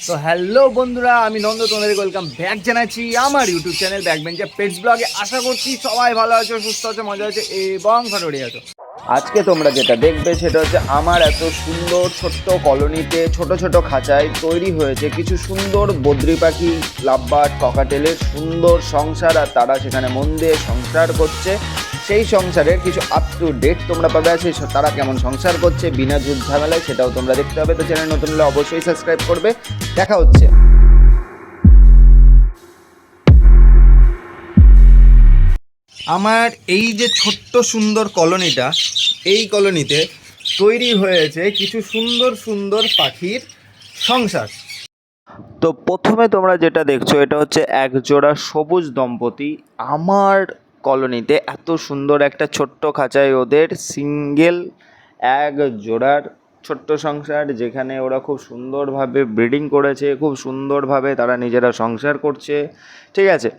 তো হ্যালো বন্ধুরা, আমি নন্দ, তোমাদের ওয়েলকাম ব্যাক জানাচ্ছি আমার ইউটিউব চ্যানেল ব্যাকবেঞ্চার পেটস ব্লগে। আশা করছি সবাই ভালো আছো, সুস্থ আছো, মজা আছে এবং ফাটোড়ি আছো। আজকে তোমরা যেটা দেখবে সেটা হচ্ছে আমার এত সুন্দর ছোট্ট কলোনিতে ছোট ছোট খাঁচায় তৈরি হয়েছে কিছু সুন্দর বদ্রি পাখি, লাভবার্ড, ককাটেলের সুন্দর সংসার, আর তারা সেখানে মন দিয়ে সংসার করছে। সেই সংসারের কিছু আপ টু ডেট তোমরা পাবে, আছে তারা কেমন সংসার করছে বিনা ঝুট ঝামেলায়, সেটাও তোমরা দেখতে হবে। তো চ্যানেল নতুন হলে অবশ্যই সাবস্ক্রাইব করবে। দেখা হচ্ছে। আমার এই যে ছোট্ট সুন্দর কলোনিটা, এই কলোনিতে তৈরি হয়েছে কিছু সুন্দর সুন্দর পাখির সংসার। তো প্রথমে তোমরা যেটা দেখছো এটা হচ্ছে এক জোড়া সবুজ দম্পতি। আমার কলোনিতে এত সুন্দর একটা ছোট্ট খাঁচায় ওদের সিঙ্গেল এক জোড়ার ছোট্ট সংসার, যেখানে ওরা খুব সুন্দরভাবে ব্রিডিং করেছে, খুব সুন্দরভাবে তারা নিজেরা সংসার করছে, ঠিক আছে।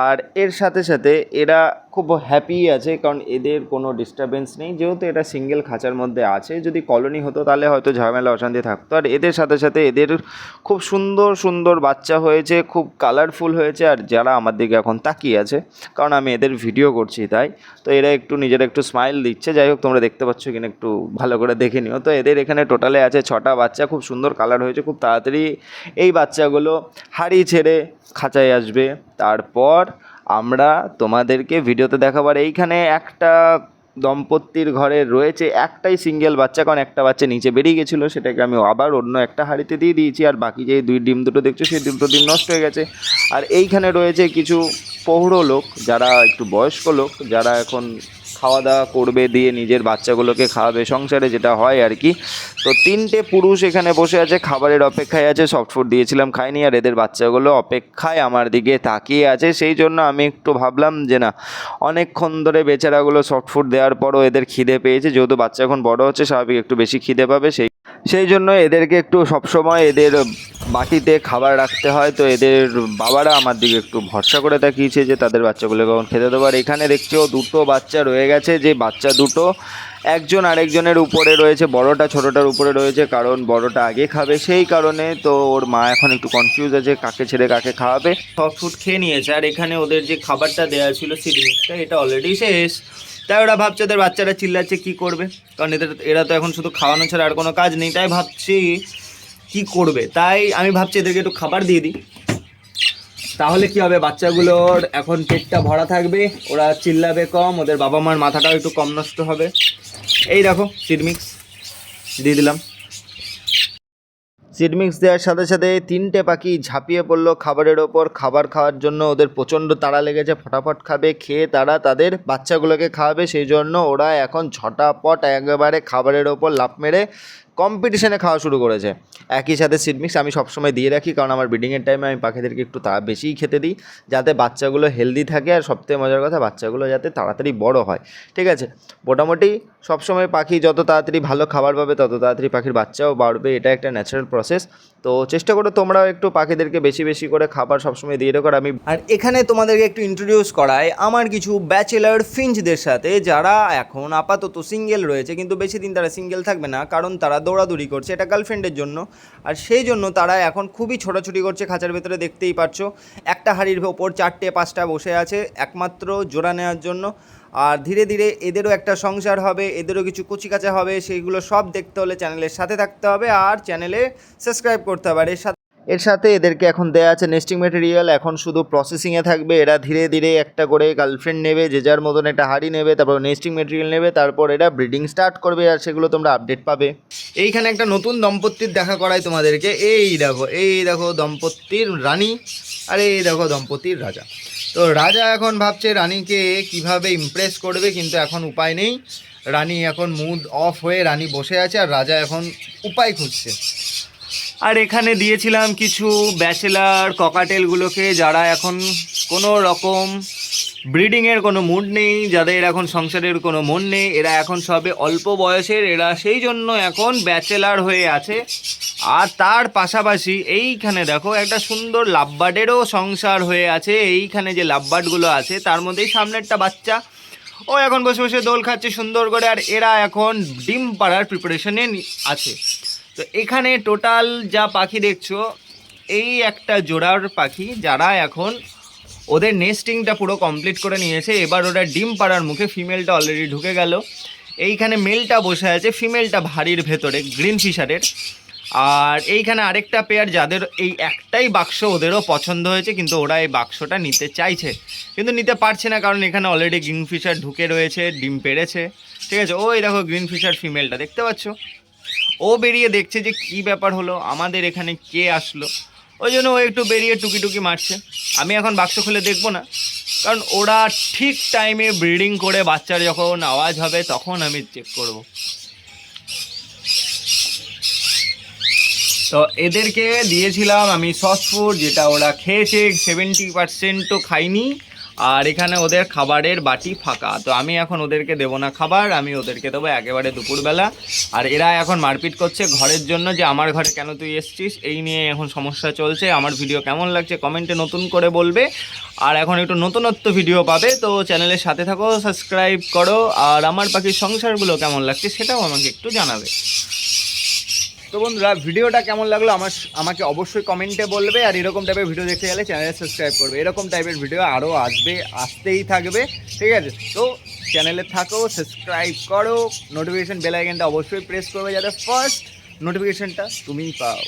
আর এর সাথে সাথে এরা খুব হ্যাপি আছে, কারণ এদের কোনো ডিস্টারবেন্স নেই, যেহেতু এটা সিঙ্গেল খাঁচার মধ্যে আছে। যদি কলোনি হতো তাহলে হয়তো ঝামেলা অশান্তি থাকতো। আর এদের সাথে সাথে এদের খুব সুন্দর সুন্দর বাচ্চা হয়েছে, খুব কালারফুল হয়েছে। আর যারা আমার দিকে এখন তাকিয়ে আছে, কারণ আমি এদের ভিডিও করছি তাই, তো এরা একটু নিজেরা একটু স্মাইল দিচ্ছে। যাই হোক, তোমরা দেখতে পাচ্ছ কিনা একটু ভালো করে দেখে নিও। তো এদের এখানে টোটালে আছে 6টা বাচ্চা, খুব সুন্দর কালার হয়েছে। খুব তাড়াতাড়ি এই বাচ্চাগুলো হাড়ি ছেড়ে খাঁচায় আসবে। তারপর আমরা তোমাদেরকে ভিডিওতে দেখাবার। এইখানে একটা দম্পতির ঘরে রয়েছে একটাই সিঙ্গেল বাচ্চা, কারণ একটা বাচ্চা নিচে বেরিয়ে গেছিলো, সেটাকে আমি আবার অন্য একটা হাঁড়িতে দিয়ে দিয়েছি। আর বাকি যে ডিম দুটো দেখছো, সেই দুটো ডিম নষ্ট হয়ে গেছে। আর এইখানে রয়েছে কিছু প্রৌঢ় লোক, যারা একটু বয়স্ক লোক, যারা এখন খাওয়া দাওয়া করবে, দিয়ে নিজের বাচ্চাগুলোকে খাওয়াবে সংসারে, যেটা হয় আর কি। তো 3টে পুরুষ এখানে বসে আছে, খাবারের অপেক্ষায় আছে। সফট ফুড দিয়েছিলাম, খায়নি, আর এদের বাচ্চাগুলো অপেক্ষায় আমার দিকে তাকিয়ে আছে। সেই জন্য আমি একটু ভাবলাম যে না, অনেকক্ষণ ধরে বেচারাগুলো সফট ফুড দেওয়ার পরও এদের খিদে পেয়েছে, যেহেতু বাচ্চা এখন বড় হচ্ছে, স্বাভাবিক একটু বেশি খিদে পাবে। সেই জন্য এদেরকে একটু সবসময় এদের বাটিতে খাবার রাখতে হয়। তো এদের বাবারা আমার দিকে একটু ভরসা করে তাকিয়েছে যে তাদের বাচ্চাগুলোকে কখন খেতে দেবো। আর এখানে দেখছো দুটো বাচ্চা রয়ে গেছে, যে বাচ্চা দুটো একজন আরেকজনের উপরে রয়েছে। বড়টা ছোটোটার উপরে রয়েছে, কারণ বড়টা আগে খাবে, সেই কারণে। তো ওর মা এখন একটু কনফিউজ আছে কাকে ছেড়ে কাকে খাওয়াবে। সফট ফুড খেয়ে নিয়েছে, আর এখানে ওদের যে খাবারটা দেওয়া ছিল সিডমিক্সটা, এটা অলরেডি শেষ। তাই ওরা ভাবছে, ওদের বাচ্চারা চিল্লাচ্ছে কী করবে, কারণ এরা তো এখন শুধু খাওয়ানো ছাড়া আর কোনো কাজ নেই। তাই ভাবছি কি করবে, তাই আমি ভাবছি এদেরকে একটু খাবার দিয়ে দিই। তাহলে কি হবে, বাচ্চাগুলোর এখন পেটটা ভরা থাকবে, ওরা চিল্লাবে কম, ওদের বাবা মার মাথাটাও একটু কম নষ্ট হবে। এই দেখো সিডমিক্স দিয়ে দিলাম। সিডমিক্স দেওয়ার সাথে সাথে 3টে পাখি ঝাঁপিয়ে পড়লো খাবারের ওপর। খাবার খাওয়ার জন্য ওদের প্রচণ্ড তাড়া লেগেছে, ফটাফট খাবে, খেয়ে তারা তাদের বাচ্চাগুলোকে খাওয়াবে। সেই জন্য ওরা এখন ঝটাপট একেবারে খাবারের ওপর লাফ মেরে কম্পিটিশানে খাওয়া শুরু করেছে। একই সাথে সিডমিক্স আমি সবসময় দিয়ে রাখি, কারণ আমার ব্রিডিংয়ের টাইমে আমি পাখিদেরকে একটু বেশিই খেতে দিই, যাতে বাচ্চাগুলো হেলদি থাকে। আর সবথেকে মজার কথা, বাচ্চাগুলো যাতে তাড়াতাড়ি বড় হয়, ঠিক আছে। মোটামুটি সবসময় পাখি যত তাড়াতাড়ি ভালো খাবার পাবে, তত তাড়াতাড়ি পাখির বাচ্চাও বাড়বে, এটা একটা ন্যাচারাল প্রসেস। তো চেষ্টা করো তোমরাও একটু পাখিদেরকে বেশি বেশি করে খাবার সবসময় দিয়ে রাখো। আমি আর এখানে তোমাদেরকে একটু ইন্ট্রোডিউস করাই আমার কিছু ব্যাচেলার ফিঞ্চদের সাথে, যারা এখন আপাতত সিঙ্গেল রয়েছে, কিন্তু বেশি দিন তারা সিঙ্গেল থাকবে না, কারণ তারা দৌড়াদৌড়ি করছে, এটা গার্লফ্রেন্ডের জন্য। আর সেই জন্য তারা এখন খুবই ছোটাছুটি করছে খাঁচার ভেতরে, দেখতেই পাচ্ছ। একটা হাঁড়ির ওপর 4টে 5টা বসে আছে, একমাত্র জোড়া নেওয়ার জন্য। আর ধীরে ধীরে এদেরও একটা সংসার হবে, এদেরও কিছু কচিকাচা হবে, সেইগুলো সব দেখতে হলে চ্যানেলের সাথে থাকতে হবে, আর চ্যানেলে সাবস্ক্রাইব করতে হবে। আর এর সাথে এদেরকে এখন দেওয়া আছে নেস্টিং ম্যাটেরিয়াল, এখন শুধু প্রসেসিংয়ে থাকবে। এরা ধীরে ধীরে একটা করে গার্লফ্রেন্ড নেবে, যে যার মতন একটা হাঁড়ি নেবে, তারপর নেস্টিং ম্যাটেরিয়াল নেবে, তারপর এরা ব্রিডিং স্টার্ট করবে, আর সেগুলো তোমরা আপডেট পাবে। এইখানে একটা নতুন দম্পতির দেখা করাই তোমাদেরকে। এই দেখো দম্পতির রানী, আর এই দেখো দম্পতির রাজা। তো রাজা এখন ভাবছে রানীকে কিভাবে ইমপ্রেস করবে, কিন্তু এখন উপায় নেই। রানী এখন মুড অফ হয়ে রানী বসে আছে, আর রাজা এখন উপায় খুঁজছে। আর এখানে দিয়েছিলাম কিছু ব্যাচেলার ককাটেলগুলোকে, যারা এখন কোনো রকম ব্রিডিংয়ের কোনো মুড নেই, যাদের এখন সংসারের কোনো মন নেই, এরা এখন সবে অল্প বয়সের, এরা সেই জন্য এখন ব্যাচেলার হয়ে আছে। আর তার পাশাপাশি এইখানে দেখো একটা সুন্দর লাভবার্ডেরও সংসার হয়ে আছে। এইখানে যে লাভবার্ডগুলো আছে তার মধ্যেই সামনেরটা বাচ্চা, ও এখন বসে বসে দোল খাচ্ছে সুন্দর করে। আর এরা এখন ডিম পাড়ার প্রিপারেশনে আছে। তো এখানে টোটাল যা পাখি দেখছো, এই একটা জোড়ার পাখি যারা এখন ওদের নেস্টিংটা পুরো কমপ্লিট করে নিয়েছে। এবার ওরা ডিম পাড়ার মুখে, ফিমেলটা অলরেডি ঢুকে গেল। এইখানে মেলটা বসে আছে, ফিমেলটা ভারীর ভেতরে গ্রিন ফিশারের। আর এইখানে আরেকটা পেয়ার যাদের এই একটাই বাক্স ওদেরও পছন্দ হয়েছে, কিন্তু ওরা এই বাক্সটা নিতে চাইছে কিন্তু নিতে পারছে না, কারণ এখানে অলরেডি গ্রিন ফিশার ঢুকে রয়েছে, ডিম পেড়েছে। ঠিক আছে, ওই দেখো গ্রিন ফিশার ফিমেলটা দেখতে পাচ্ছ, ও বেরিয়ে দেখছে যে কি ব্যাপার হলো, আমাদের এখানে কে আসলো, ওই জন্য ও একটু বেরিয়ে টুকি মারছে। আমি এখন বাক্স খুলে দেখবো না, কারণ ওরা ঠিক টাইমে ব্রিডিং করে বাচ্চার যখন আওয়াজ হবে তখন আমি চেক করব। তো এদেরকে দিয়েছিলাম আমি সস ফুড, যেটা ওরা খেয়েছে, 70%ও খাইনি। আর এখানে ওদের খাবারের বাটি ফাঁকা, তো আমি এখন ওদেরকে দেবো না খাবার, আমি ওদেরকে দেবো একেবারে দুপুরবেলা। আর এরা এখন মারপিট করছে ঘরের জন্য, যে আমার ঘরে কেন তুই এসছিস, এই নিয়ে এখন সমস্যা চলছে। আমার ভিডিও কেমন লাগছে কমেন্টে নতুন করে বলবে, আর এখন একটু নতুনত্ব ভিডিও পাবে, তো চ্যানেলের সাথে থাকো, সাবস্ক্রাইব করো। আর আমার পাখির সংসারগুলো কেমন লাগছে সেটাও আমাকে একটু জানাবে। তো বন্ধুরা, ভিডিওটা কেমন লাগলো আমাকে অবশ্যই কমেন্টে বলবে। আর এরকম টাইপের ভিডিও দেখতে গেলে চ্যানেলে সাবস্ক্রাইব করবে, এরকম টাইপের ভিডিও আরও আসতেই থাকবে। ঠিক আছে, তো চ্যানেলে থাকো, সাবস্ক্রাইব করো, নোটিফিকেশান বেল আইকনটা অবশ্যই প্রেস করবে, যাতে ফার্স্ট নোটিফিকেশানটা তুমিই পাও।